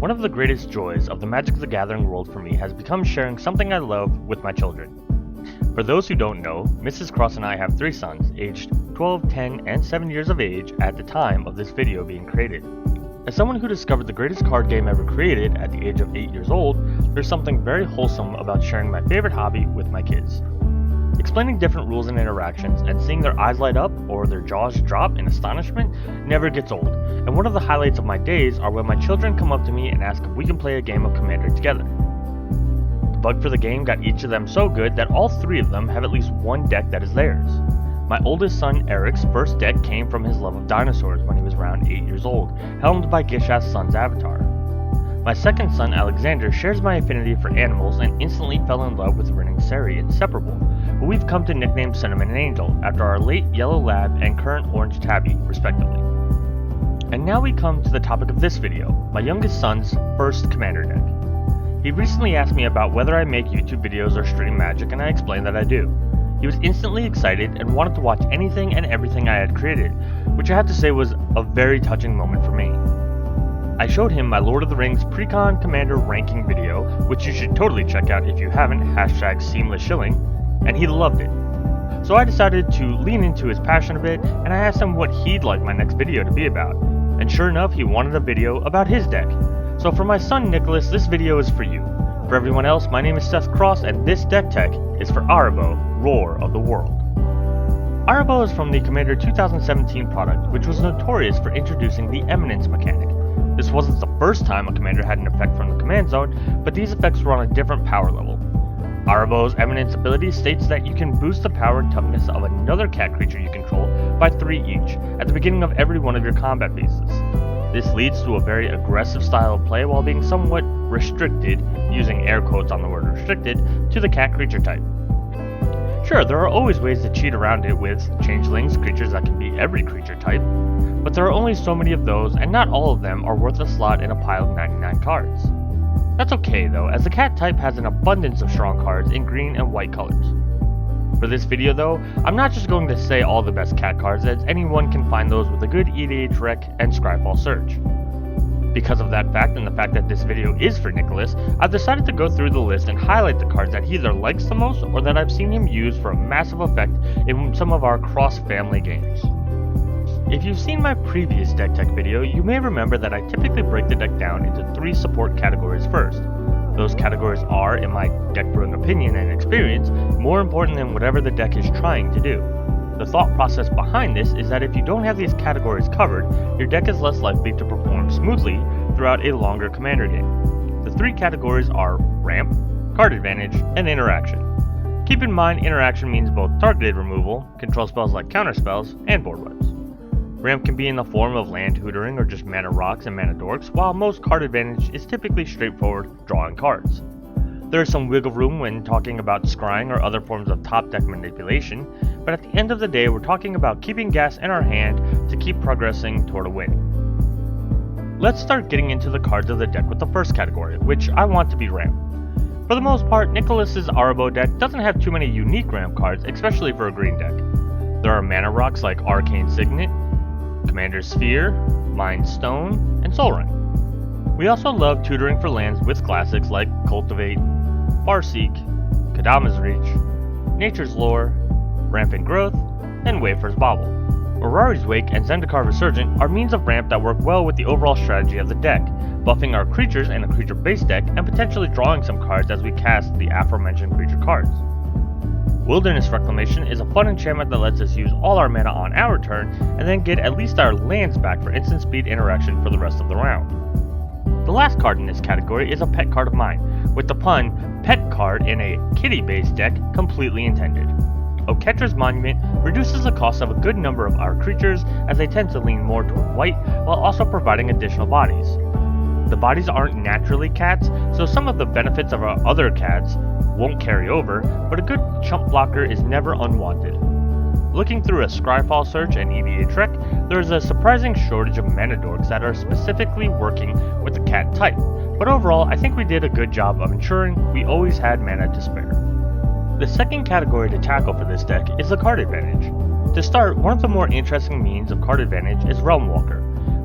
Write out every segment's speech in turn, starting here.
One of the greatest joys of the Magic the Gathering world for me has become sharing something I love with my children. For those who don't know, Mrs. Cross and I have 3 sons, aged 12, 10, and 7 years of age at the time of this video being created. As someone who discovered the greatest card game ever created at the age of 8 years old, there's something very wholesome about sharing my favorite hobby with my kids. Explaining different rules and interactions and seeing their eyes light up or their jaws drop in astonishment never gets old, and one of the highlights of my days are when my children come up to me and ask if we can play a game of Commander together. The bug for the game got each of them so good that all 3 of them have at least one deck that is theirs. My oldest son Eric's first deck came from his love of dinosaurs when he was around 8 years old, helmed by Gishas Sun's avatar. My second son Alexander shares my affinity for animals and instantly fell in love with Rin and Seri, inseparable, who we've come to nickname Cinnamon and Angel after our late yellow lab and current orange tabby, respectively. And now we come to the topic of this video, my youngest son's first Commander deck. He recently asked me about whether I make YouTube videos or stream Magic, and I explained that I do. He was instantly excited and wanted to watch anything and everything I had created, which I have to say was a very touching moment for me. I showed him my Lord of the Rings Precon Commander ranking video, which you should totally check out if you haven't, #SeamlessShilling, and he loved it. So I decided to lean into his passion a bit, and I asked him what he'd like my next video to be about, and sure enough he wanted a video about his deck. So for my son Nicholas, this video is for you. For everyone else, my name is Seth Cross, and this deck tech is for Arabo, Roar of the World. Arabo is from the Commander 2017 product, which was notorious for introducing the Eminence mechanic. This wasn't the first time a commander had an effect from the command zone, but these effects were on a different power level. Arabo's Eminence ability states that you can boost the power and toughness of another cat creature you control by 3 each, at the beginning of every one of your combat phases. This leads to a very aggressive style of play while being somewhat restricted, using air quotes on the word restricted, to the cat creature type. Sure, there are always ways to cheat around it with changelings, creatures that can be every creature type, but there are only so many of those, and not all of them are worth a slot in a pile of 99 cards. That's okay though, as the cat type has an abundance of strong cards in green and white colors. For this video though, I'm not just going to say all the best cat cards, as anyone can find those with a good EDH rec and Scryfall search. Because of that fact and the fact that this video is for Nicholas, I've decided to go through the list and highlight the cards that he either likes the most or that I've seen him use for a massive effect in some of our cross-family games. If you've seen my previous deck tech video, you may remember that I typically break the deck down into 3 support categories first. Those categories are, in my deck brewing opinion and experience, more important than whatever the deck is trying to do. The thought process behind this is that if you don't have these categories covered, your deck is less likely to perform smoothly throughout a longer commander game. The 3 categories are ramp, card advantage, and interaction. Keep in mind interaction means both targeted removal, control spells like counterspells, and board wipes. Ramp can be in the form of land hootering or just mana rocks and mana dorks, while most card advantage is typically straightforward drawing cards. There is some wiggle room when talking about scrying or other forms of top deck manipulation, but at the end of the day we're talking about keeping gas in our hand to keep progressing toward a win. Let's start getting into the cards of the deck with the first category, which I want to be ramp. For the most part, Nicholas's Arabo deck doesn't have too many unique ramp cards, especially for a green deck. There are mana rocks like Arcane Signet, Commander Sphere, Mind Stone, and Sol Ring. We also love tutoring for lands with classics like Cultivate, Farseek, Kadama's Reach, Nature's Lore, Rampant Growth, and Wafer's Bauble. Orari's Wake and Zendikar Resurgent are means of ramp that work well with the overall strategy of the deck, buffing our creatures in a creature-based deck and potentially drawing some cards as we cast the aforementioned creature cards. Wilderness Reclamation is a fun enchantment that lets us use all our mana on our turn and then get at least our lands back for instant speed interaction for the rest of the round. The last card in this category is a pet card of mine, with the pun pet card in a kitty-based deck completely intended. Oketra's Monument reduces the cost of a good number of our creatures as they tend to lean more toward white while also providing additional bodies. The bodies aren't naturally cats, so some of the benefits of our other cats won't carry over, but a good chump blocker is never unwanted. Looking through a Scryfall search and EDH rec, there is a surprising shortage of mana dorks that are specifically working with the cat type, but overall I think we did a good job of ensuring we always had mana to spare. The second category to tackle for this deck is the card advantage. To start, one of the more interesting means of card advantage is Realm Walker.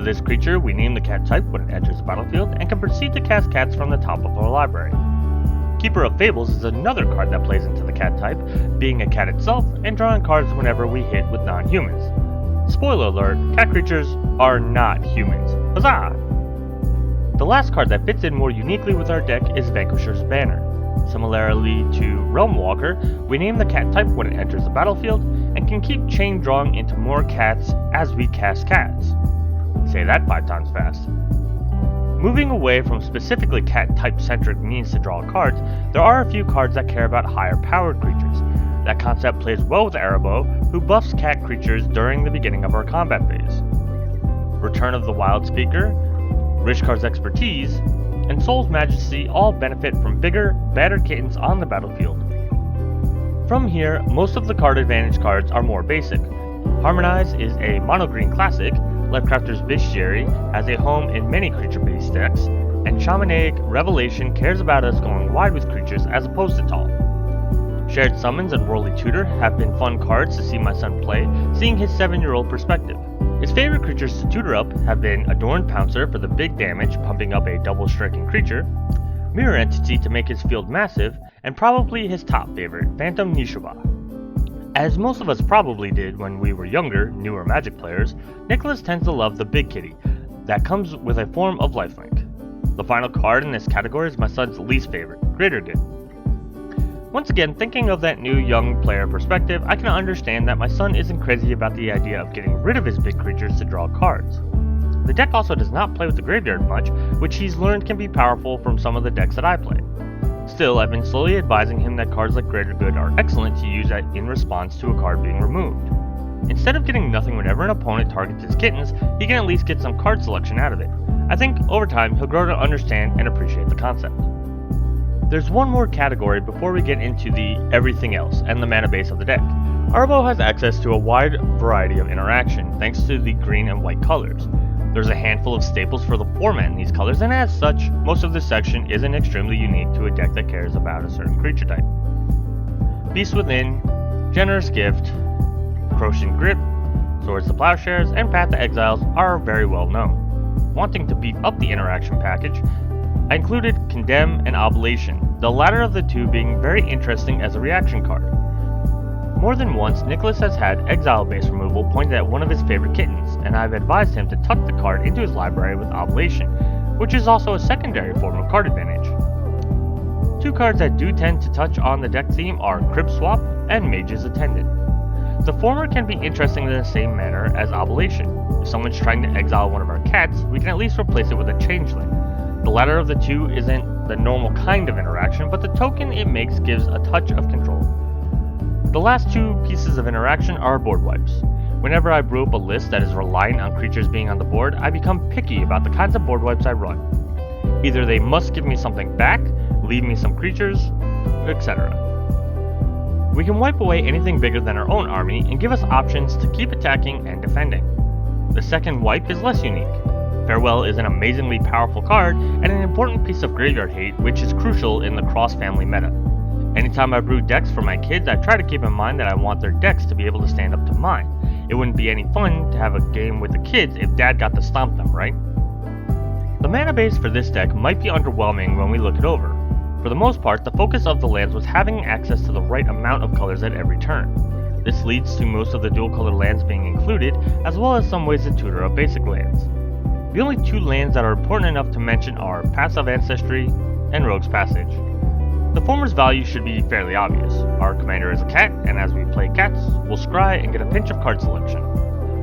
For this creature, we name the cat type when it enters the battlefield and can proceed to cast cats from the top of our library. Keeper of Fables is another card that plays into the cat type, being a cat itself and drawing cards whenever we hit with non-humans. Spoiler alert, cat creatures are not humans. Huzzah! The last card that fits in more uniquely with our deck is Vanquisher's Banner. Similarly to Realm Walker, we name the cat type when it enters the battlefield and can keep chain drawing into more cats as we cast cats. Say that 5 times fast. Moving away from specifically cat type centric means to draw cards, there are a few cards that care about higher powered creatures. That concept plays well with Erebos, who buffs cat creatures during the beginning of our combat phase. Return of the Wild Speaker, Rishkar's Expertise, and Soul's Majesty all benefit from bigger, battered kittens on the battlefield. From here, most of the card advantage cards are more basic. Harmonize is a mono-green classic, Lifecrafter's Bestiary has a home in many creature-based decks, and Shamanic Revelation cares about us going wide with creatures as opposed to tall. Shared Summons and Worldly Tutor have been fun cards to see my son play, seeing his 7-year-old perspective. His favorite creatures to tutor up have been Adorned Pouncer for the big damage, pumping up a double striking creature, Mirror Entity to make his field massive, and probably his top favorite, Phantom Nishuba. As most of us probably did when we were younger, newer Magic players, Nicholas tends to love the big kitty that comes with a form of lifelink. The final card in this category is my son's least favorite, Greater Good. Once again, thinking of that new young player perspective, I can understand that my son isn't crazy about the idea of getting rid of his big creatures to draw cards. The deck also does not play with the graveyard much, which he's learned can be powerful from some of the decks that I play. Still, I've been slowly advising him that cards like Greater Good are excellent to use in response to a card being removed. Instead of getting nothing whenever an opponent targets his kittens, he can at least get some card selection out of it. I think, over time, he'll grow to understand and appreciate the concept. There's one more category before we get into the everything else and the mana base of the deck. Erebos has access to a wide variety of interaction thanks to the green and white colors. There's a handful of staples for the format in these colors, and as such, most of this section isn't extremely unique to a deck that cares about a certain creature type. Beast Within, Generous Gift, Crochet Grip, Swords to Plowshares, and Path to Exiles are very well known. Wanting to beef up the interaction package, I included Condemn and Oblation, the latter of the two being very interesting as a reaction card. More than once, Nicholas has had exile-based removal pointed at one of his favorite kittens, and I've advised him to tuck the card into his library with Oblation, which is also a secondary form of card advantage. Two cards that do tend to touch on the deck theme are Crib Swap and Mage's Attendant. The former can be interesting in the same manner as Oblation. If someone's trying to exile one of our cats, we can at least replace it with a Changeling. The latter of the two isn't the normal kind of interaction, but the token it makes gives a touch of control. The last two pieces of interaction are board wipes. Whenever I brew up a list that is reliant on creatures being on the board, I become picky about the kinds of board wipes I run. Either they must give me something back, leave me some creatures, etc. We can wipe away anything bigger than our own army and give us options to keep attacking and defending. The second wipe is less unique. Farewell is an amazingly powerful card and an important piece of graveyard hate, which is crucial in the cross-family meta. Anytime I brew decks for my kids, I try to keep in mind that I want their decks to be able to stand up to mine. It wouldn't be any fun to have a game with the kids if dad got to stomp them, right? The mana base for this deck might be underwhelming when we look it over. For the most part, the focus of the lands was having access to the right amount of colors at every turn. This leads to most of the dual color lands being included, as well as some ways to tutor up basic lands. The only two lands that are important enough to mention are Paths of Ancestry and Rogue's Passage. The former's value should be fairly obvious. Our commander is a cat, and as we play cats, we'll scry and get a pinch of card selection.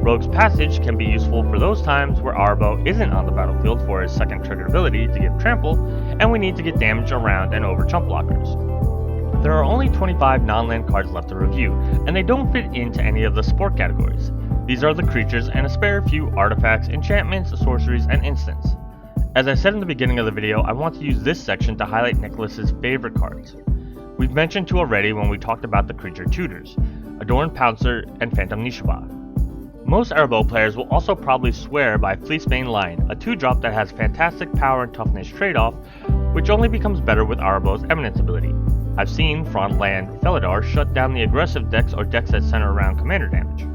Rogue's Passage can be useful for those times where Erebos isn't on the battlefield for his second triggered ability to give trample, and we need to get damage around and over chump blockers. There are only 25 non-land cards left to review, and they don't fit into any of the sport categories. These are the creatures and a spare few artifacts, enchantments, sorceries, and instants. As I said in the beginning of the video, I want to use this section to highlight Nicholas's favorite cards. We've mentioned two already when we talked about the creature tutors, Adorned Pouncer and Phantom Nishuba. Most Erebos players will also probably swear by Fleecebane Lion, a 2-drop that has fantastic power and toughness trade-off, which only becomes better with Erebos' Eminence ability. I've seen Frontland Felidar shut down the aggressive decks or decks that center around commander damage.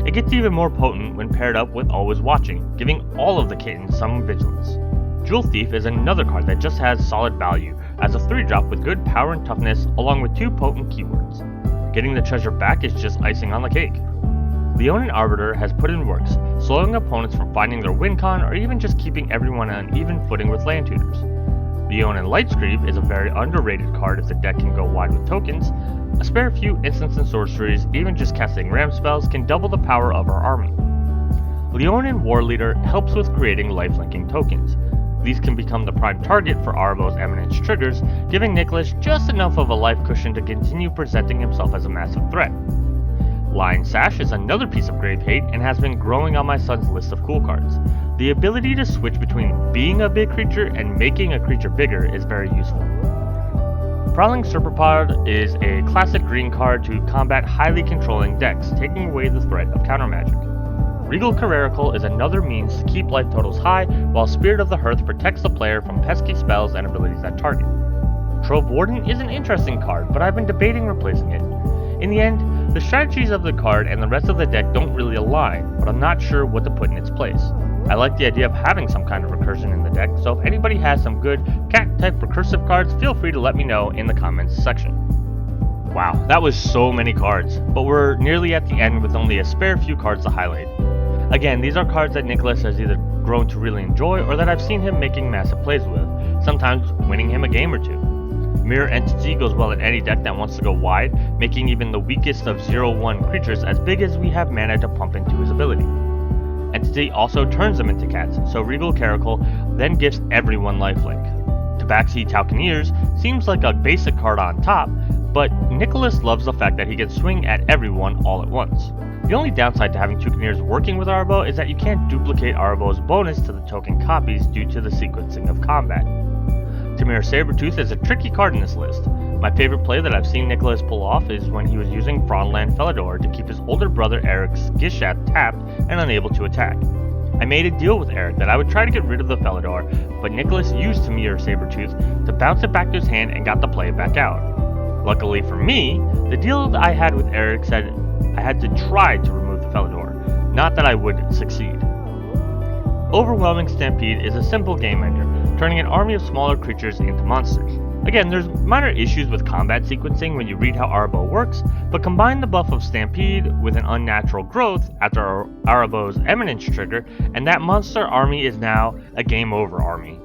It gets even more potent when paired up with Always Watching, giving all of the kittens some vigilance. Jewel Thief is another card that just has solid value, as a 3-drop with good power and toughness along with 2 potent keywords. Getting the treasure back is just icing on the cake. Leonin Arbiter has put in works, slowing opponents from finding their win con or even just keeping everyone on an even footing with land tuners. Leonin Lightscreeve is a very underrated card if the deck can go wide with tokens. A spare few instants and sorceries, even just casting ram spells, can double the power of our army. Leonin War Leader helps with creating lifelinking tokens. These can become the prime target for Arabo's Eminence triggers, giving Nicholas just enough of a life cushion to continue presenting himself as a massive threat. Lion Sash is another piece of grave hate and has been growing on my son's list of cool cards. The ability to switch between being a big creature and making a creature bigger is very useful. Prowling Serpapod is a classic green card to combat highly controlling decks, taking away the threat of counter magic. Regal Carerical is another means to keep life totals high, while Spirit of the Hearth protects the player from pesky spells and abilities that target. Trove Warden is an interesting card, but I've been debating replacing it. In the end, the strategies of the card and the rest of the deck don't really align, but I'm not sure what to put in its place. I like the idea of having some kind of recursion in the deck, so if anybody has some good cat-type recursive cards, feel free to let me know in the comments section. Wow, that was so many cards, but we're nearly at the end with only a spare few cards to highlight. Again, these are cards that Nicholas has either grown to really enjoy or that I've seen him making massive plays with, sometimes winning him a game or two. Mirror Entity goes well in any deck that wants to go wide, making even the weakest of 0-1 creatures as big as we have mana to pump into his ability. Entity also turns them into cats, so Regal Carerical then gives everyone lifelink. Tabaxi Talconeers seems like a basic card on top, but Nicholas loves the fact that he can swing at everyone all at once. The only downside to having Toucaneers working with Arabo is that you can't duplicate Arabo's bonus to the token copies due to the sequencing of combat. Tamir Sabertooth is a tricky card in this list. My favorite play that I've seen Nicholas pull off is when he was using Fraudland Felidor to keep his older brother Eric's Gishath tapped and unable to attack. I made a deal with Eric that I would try to get rid of the Felidor, but Nicholas used Tamir Sabertooth to bounce it back to his hand and got the play back out. Luckily for me, the deal that I had with Eric said I had to try to remove the Felidor, not that I would succeed. Overwhelming Stampede is a simple game ender, turning an army of smaller creatures into monsters. Again, there's minor issues with combat sequencing when you read how Arabo works, but combine the buff of Stampede with an unnatural growth after Arabo's Eminence trigger, and that monster army is now a game over army.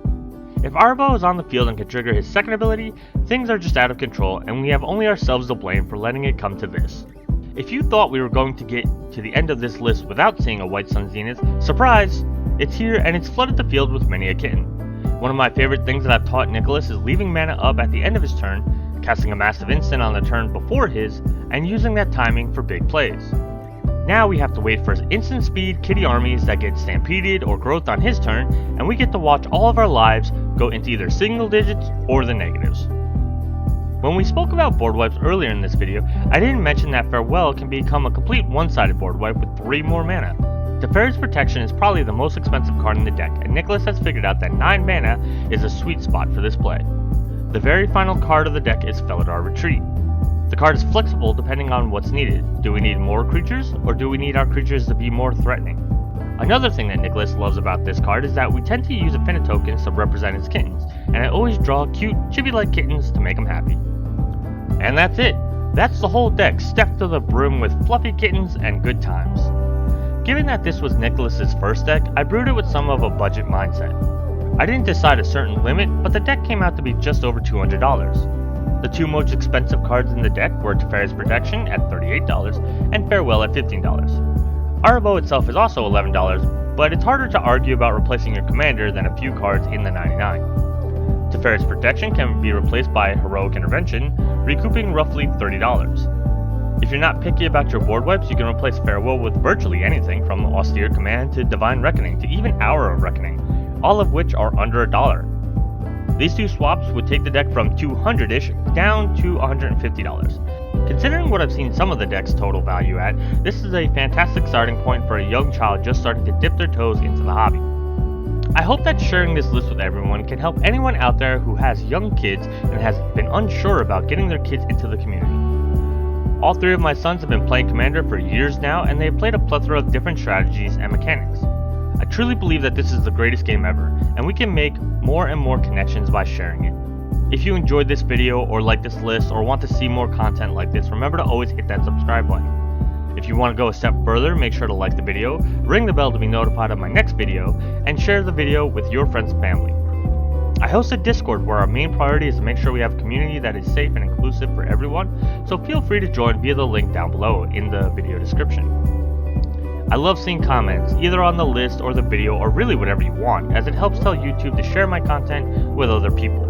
If Arabo is on the field and can trigger his second ability, things are just out of control, and we have only ourselves to blame for letting it come to this. If you thought we were going to get to the end of this list without seeing a White Sun Zenith, surprise! It's here and it's flooded the field with many a kitten. One of my favorite things that I've taught Nicholas is leaving mana up at the end of his turn, casting a massive instant on the turn before his, and using that timing for big plays. Now we have to wait for his instant speed kitty armies that get stampeded or growth on his turn, and we get to watch all of our lives go into either single digits or the negatives. When we spoke about board wipes earlier in this video, I didn't mention that Farewell can become a complete one-sided board wipe with 3 more mana. Teferi's Protection is probably the most expensive card in the deck, and Nicholas has figured out that 9 mana is a sweet spot for this play. The very final card of the deck is Felidar Retreat. The card is flexible depending on what's needed. Do we need more creatures, or do we need our creatures to be more threatening? Another thing that Nicholas loves about this card is that we tend to use Affinity tokens to represent his kittens, and I always draw cute, chibi-like kittens to make him happy. And that's it. That's the whole deck, stuffed to the brim with fluffy kittens and good times. Given that this was Nicholas's first deck, I brewed it with some of a budget mindset. I didn't decide a certain limit, but the deck came out to be just over $200. The 2 most expensive cards in the deck were Teferi's Protection at $38 and Farewell at $15. Arabo itself is also $11, but it's harder to argue about replacing your commander than a few cards in the $99. Teferi's Protection can be replaced by Heroic Intervention, recouping roughly $30. If you're not picky about your board wipes, you can replace Farewell with virtually anything from Austere Command to Divine Reckoning to even Hour of Reckoning, all of which are under $1. These 2 swaps would take the deck from $200-ish down to $150. Considering what I've seen some of the deck's total value at, this is a fantastic starting point for a young child just starting to dip their toes into the hobby. I hope that sharing this list with everyone can help anyone out there who has young kids and has been unsure about getting their kids into the community. All three of my sons have been playing Commander for years now, and they have played a plethora of different strategies and mechanics. I truly believe that this is the greatest game ever, and we can make more and more connections by sharing it. If you enjoyed this video or like this list or want to see more content like this, remember to always hit that subscribe button. If you want to go a step further, make sure to like the video, ring the bell to be notified of my next video, and share the video with your friends and family. I host a Discord where our main priority is to make sure we have a community that is safe and inclusive for everyone, so feel free to join via the link down below in the video description. I love seeing comments, either on the list or the video or really whatever you want, as it helps tell YouTube to share my content with other people.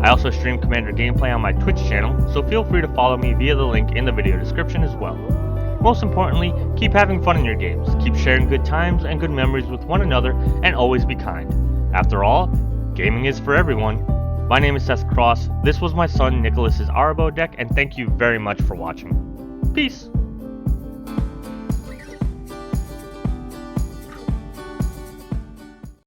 I also stream Commander gameplay on my Twitch channel, so feel free to follow me via the link in the video description as well. Most importantly, keep having fun in your games, keep sharing good times and good memories with one another, and always be kind. After all, gaming is for everyone. My name is Seth Cross, this was my son Nicholas's Arabo deck, and thank you very much for watching. Peace!